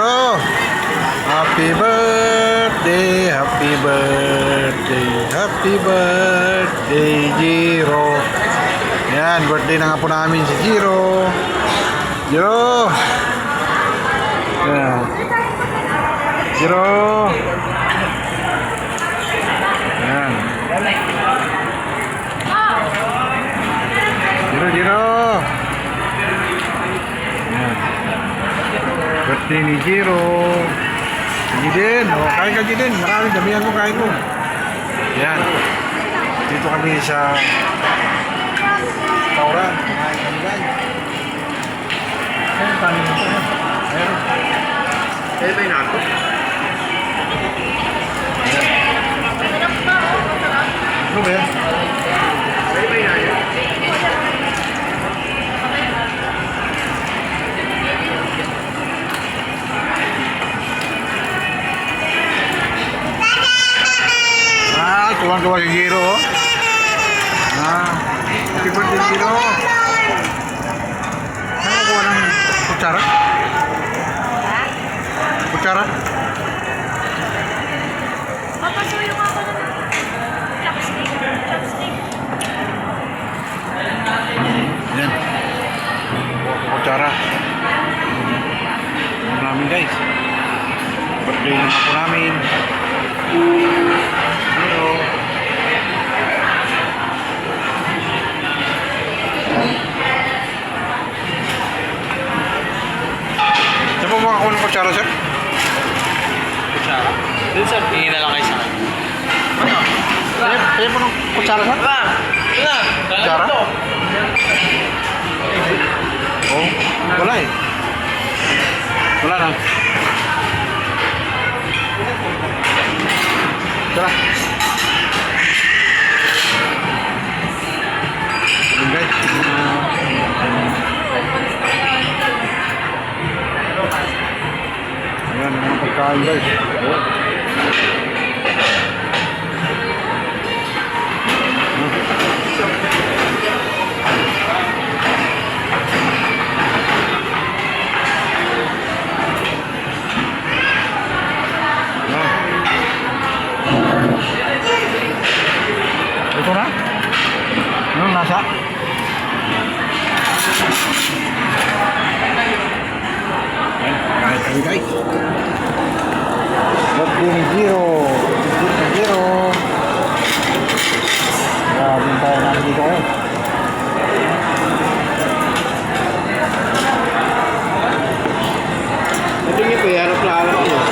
Jiro. Happy birthday, happy birthday, happy birthday, Jiro. Yan, birthday na nga po namin si Jiro. Jiro. Yan. Jiro. Yan. Jiro. Yan. Birthday ni Jiro. Jiden, kain ka Jiden. Maraming damihan mo kain mo. Yan. Dito kami sa Tauran. Kumain kami guys. Ayun, paano mo ito? Ayun. Ayun ba yung ako? Ano ba yan? Ayun ba yung ako? Tuwang-tuwa si Jiro. Happy birthday Jiro. Saan kukuha ng kutsara? Kutsara? Papasuyo ako ng chopstick. Yan. Kutsara. Ano namin guys? Birthday na po namin. Saan po makakuha ng kutsara, sir? Kutsara? Dun sir, tingin na lang kayo sa akin. Ano? Kaya po ng kutsara, sir? Kutsara? Oh, wala eh. Wala na. Tara. Ayan guys. Ayan, mga pagkain guys. Ito na? Anong nasa? Ayan, kahit kami guys. Birthday ni Jiro. Jiro. Grabe yung tayo natin dito eh. Ito yung kuya, ano plano ko yun?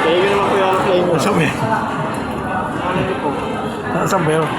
Kaya yun naman kuya, ano plano mo? Saan ba yun? Saan ba yun?